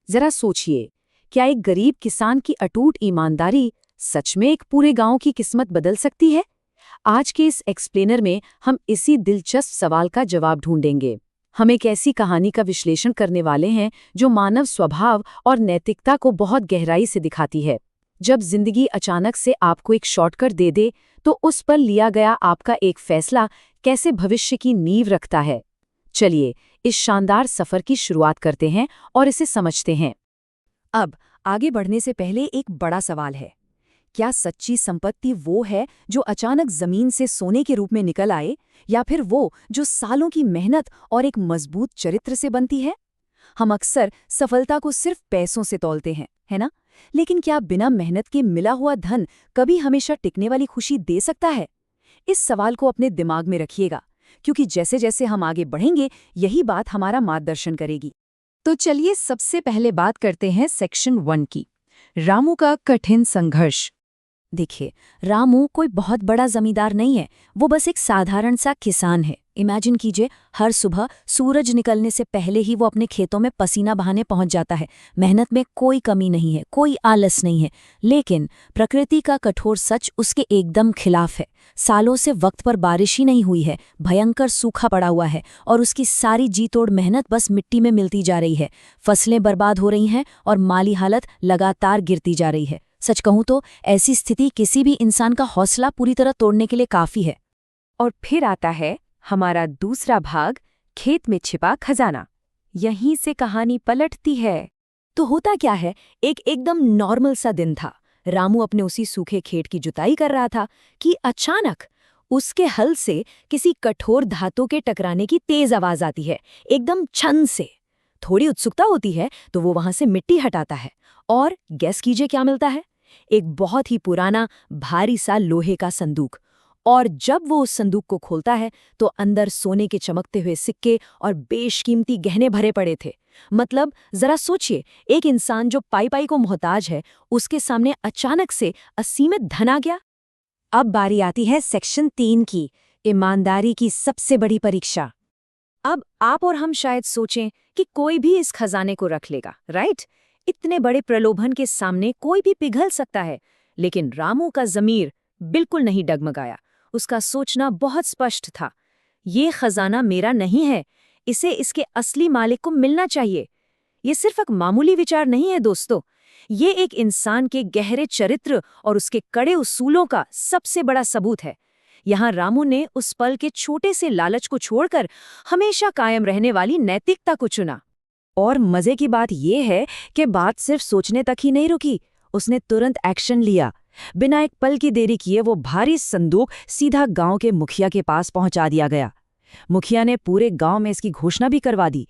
जरा सोचिए, क्या एक गरीब किसान की अटूट ईमानदारी सच में एक पूरे गांव की किस्मत बदल सकती है? आज के इस एक्सप्लेनर में हम इसी दिलचस्प सवाल का जवाब ढूंढेंगे। हम एक ऐसी कहानी का विश्लेषण करने वाले हैं जो मानव स्वभाव और नैतिकता को बहुत गहराई से दिखाती है। जब जिंदगी अचानक से आपको एक शॉर्टकट दे दे, तो उस पर लिया गया आपका एक फैसला कैसे भविष्य की नींव रखता है। चलिए, इस शानदार सफर की शुरुआत करते हैं और इसे समझते हैं। अब आगे बढ़ने से पहले एक बड़ा सवाल है, क्या सच्ची संपत्ति वो है जो अचानक जमीन से सोने के रूप में निकल आए, या फिर वो जो सालों की मेहनत और एक मजबूत चरित्र से बनती है? हम अक्सर सफलता को सिर्फ पैसों से तौलते हैं, है ना? लेकिन क्या बिना मेहनत के मिला हुआ धन कभी हमेशा टिकने वाली खुशी दे सकता है? इस सवाल को अपने दिमाग में रखिएगा, क्योंकि जैसे जैसे हम आगे बढ़ेंगे यही बात हमारा मार्गदर्शन करेगी। तो चलिए सबसे पहले बात करते हैं सेक्शन 1 की, रामू का कठिन संघर्ष। देखिए, रामू कोई बहुत बड़ा जमींदार नहीं है, वो बस एक साधारण सा किसान है। इमेजिन कीजिए, हर सुबह सूरज निकलने से पहले ही वो अपने खेतों में पसीना बहाने पहुंच जाता है। मेहनत में कोई कमी नहीं है, कोई आलस नहीं है। लेकिन प्रकृति का कठोर सच उसके एकदम खिलाफ है। सालों से वक्त पर बारिश ही नहीं हुई है, भयंकर सूखा पड़ा हुआ है और उसकी सारी जी तोड़ मेहनत बस मिट्टी में मिलती जा रही है। फसलें बर्बाद हो रही हैं और माली हालत लगातार गिरती जा रही है। सच कहूं तो ऐसी स्थिति किसी भी इंसान का हौसला पूरी तरह तोड़ने के लिए काफी है। और फिर आता है हमारा दूसरा भाग, खेत में छिपा खजाना। यहीं से कहानी पलटती है। तो होता क्या है, एक एकदम नॉर्मल सा दिन था। रामू अपने उसी सूखे खेत की जुताई कर रहा था कि अचानक उसके हल से किसी कठोर धातु के टकराने की तेज आवाज आती है, एकदम छन से। थोड़ी उत्सुकता होती है तो वो वहां से मिट्टी हटाता है, और गैस कीजिए क्या मिलता है? एक बहुत ही पुराना भारी सा लोहे का संदूक। और जब वो उस संदूक को खोलता है तो अंदर सोने के चमकते हुए सिक्के और बेशकीमती गहने भरे पड़े थे। मतलब जरा सोचिए, एक इंसान जो पाई पाई को मोहताज है, उसके सामने अचानक से असीमित धन आ गया। अब बारी आती है सेक्शन 3 की, ईमानदारी की सबसे बड़ी परीक्षा। अब आप और हम शायद सोचें कि कोई भी इस खजाने को रख लेगा, राइट? इतने बड़े प्रलोभन के सामने कोई भी पिघल सकता है। लेकिन रामू का ज़मीर बिल्कुल नहीं डगमगाया। उसका सोचना बहुत स्पष्ट था, ये खजाना मेरा नहीं है, इसे इसके असली मालिक को मिलना चाहिए। ये सिर्फ एक मामूली विचार नहीं है दोस्तों, ये एक इंसान के गहरे चरित्र और उसके कड़े उसूलों का सबसे बड़ा सबूत है। यहाँ रामू ने उस पल के छोटे से लालच को छोड़कर हमेशा कायम रहने वाली नैतिकता को चुना। और मजे की बात यह है कि बात सिर्फ सोचने तक ही नहीं रुकी, उसने तुरंत एक्शन लिया। बिना एक पल की देरी किए वो भारी संदूक सीधा गांव के मुखिया के पास पहुंचा दिया गया। मुखिया ने पूरे गांव में इसकी घोषणा भी करवा दी।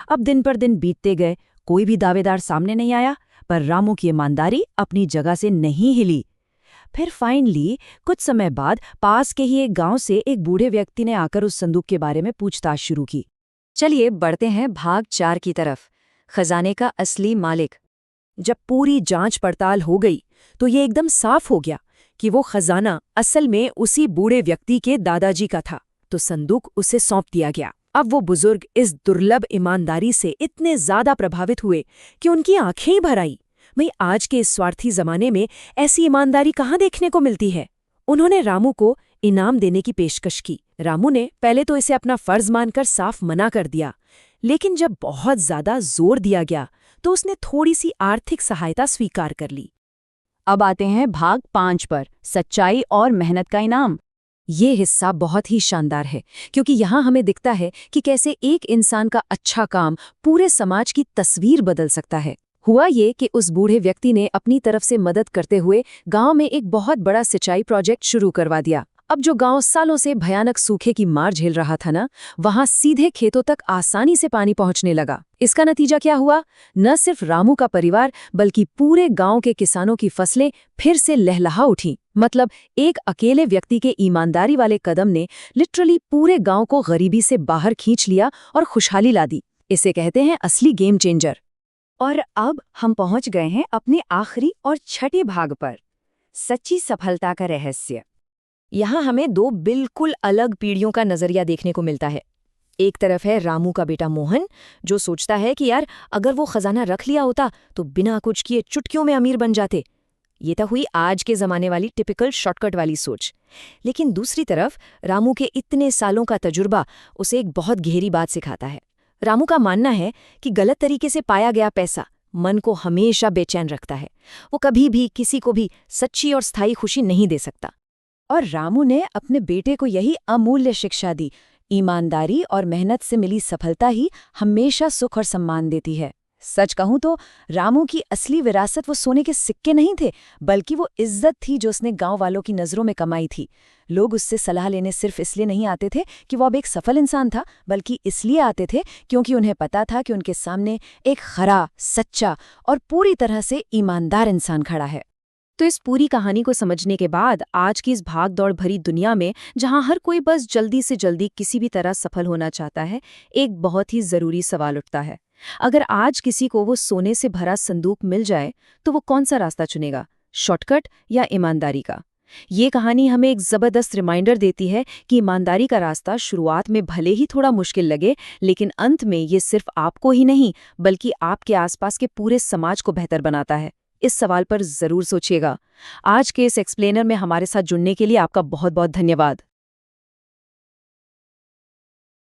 अब दिन पर दिन बीतते गए, कोई भी दावेदार सामने नहीं आया, पर रामू की ईमानदारी अपनी जगह से नहीं हिली। फिर फाइनली कुछ समय बाद पास के ही एक गांव से एक बूढ़े व्यक्ति ने आकर उस संदूक के बारे में पूछताछ शुरू की। चलिए बढ़ते हैं भाग 4 की तरफ, खजाने का असली मालिक। जब पूरी जांच पड़ताल हो गई तो ये एकदम साफ हो गया कि वो खजाना असल में उसी बूढ़े व्यक्ति के दादाजी का था। तो संदूक उसे सौंप दिया गया। अब वो बुजुर्ग इस दुर्लभ ईमानदारी से इतने ज्यादा प्रभावित हुए कि उनकी आंखें ही भर आई। भाई, आज के इस स्वार्थी जमाने में ऐसी ईमानदारी कहाँ देखने को मिलती है? उन्होंने रामू को इनाम देने की पेशकश की। रामू ने पहले तो इसे अपना फर्ज मानकर साफ मना कर दिया, लेकिन जब बहुत ज्यादा जोर दिया गया तो उसने थोड़ी सी आर्थिक सहायता स्वीकार कर ली। अब आते हैं भाग 5 पर, सच्चाई और मेहनत का इनाम। ये हिस्सा बहुत ही शानदार है, क्योंकि यहाँ हमें दिखता है कि कैसे एक इंसान का अच्छा काम पूरे समाज की तस्वीर बदल सकता है। हुआ ये कि उस बूढ़े व्यक्ति ने अपनी तरफ से मदद करते हुए गांव में एक बहुत बड़ा सिंचाई प्रोजेक्ट शुरू करवा दिया। अब जो गांव सालों से भयानक सूखे की मार झेल रहा था ना, वहां सीधे खेतों तक आसानी से पानी पहुंचने लगा। इसका नतीजा क्या हुआ? न सिर्फ रामू का परिवार बल्कि पूरे गांव के किसानों की फसलें फिर से लहलहा उठी। मतलब एक अकेले व्यक्ति के ईमानदारी वाले कदम ने लिटरली पूरे गांव को गरीबी से बाहर खींच लिया और खुशहाली ला दी। इसे कहते हैं असली गेम चेंजर। और अब हम पहुंच गए हैं अपने आखिरी और छठे भाग पर, सच्ची सफलता का रहस्य। यहाँ हमें 2 बिल्कुल अलग पीढ़ियों का नजरिया देखने को मिलता है। एक तरफ है रामू का बेटा मोहन, जो सोचता है कि यार अगर वो खजाना रख लिया होता तो बिना कुछ किए चुटकियों में अमीर बन जाते। ये तो हुई आज के ज़माने वाली टिपिकल शॉर्टकट वाली सोच। लेकिन दूसरी तरफ रामू के इतने सालों का तजुर्बा उसे एक बहुत गहरी बात सिखाता है। रामू का मानना है कि गलत तरीके से पाया गया पैसा मन को हमेशा बेचैन रखता है। वो कभी भी किसी को भी सच्ची और स्थायी खुशी नहीं दे सकता। और रामू ने अपने बेटे को यही अमूल्य शिक्षा दी। ईमानदारी और मेहनत से मिली सफलता ही हमेशा सुख और सम्मान देती है। सच कहूं तो रामू की असली विरासत वो सोने के सिक्के नहीं थे, बल्कि वो इज्जत थी जो उसने गांव वालों की नज़रों में कमाई थी। लोग उससे सलाह लेने सिर्फ इसलिए नहीं आते थे कि वो अब एक सफल इंसान था, बल्कि इसलिए आते थे क्योंकि उन्हें पता था कि उनके सामने एक खरा, सच्चा और पूरी तरह से ईमानदार इंसान खड़ा है। तो इस पूरी कहानी को समझने के बाद आज की इस भाग दौड़ भरी दुनिया में, जहां हर कोई बस जल्दी से जल्दी किसी भी तरह सफल होना चाहता है, एक बहुत ही जरूरी सवाल उठता है। अगर आज किसी को वो सोने से भरा संदूक मिल जाए तो वो कौन सा रास्ता चुनेगा, शॉर्टकट या ईमानदारी का? ये कहानी हमें एक जबरदस्त रिमाइंडर देती है कि ईमानदारी का रास्ता शुरुआत में भले ही थोड़ा मुश्किल लगे, लेकिन अंत में ये सिर्फ आपको ही नहीं बल्कि आपके आसपास के पूरे समाज को बेहतर बनाता है। इस सवाल पर जरूर सोचिएगा। आज के इस एक्सप्लेनर में हमारे साथ जुड़ने के लिए आपका बहुत बहुत धन्यवाद।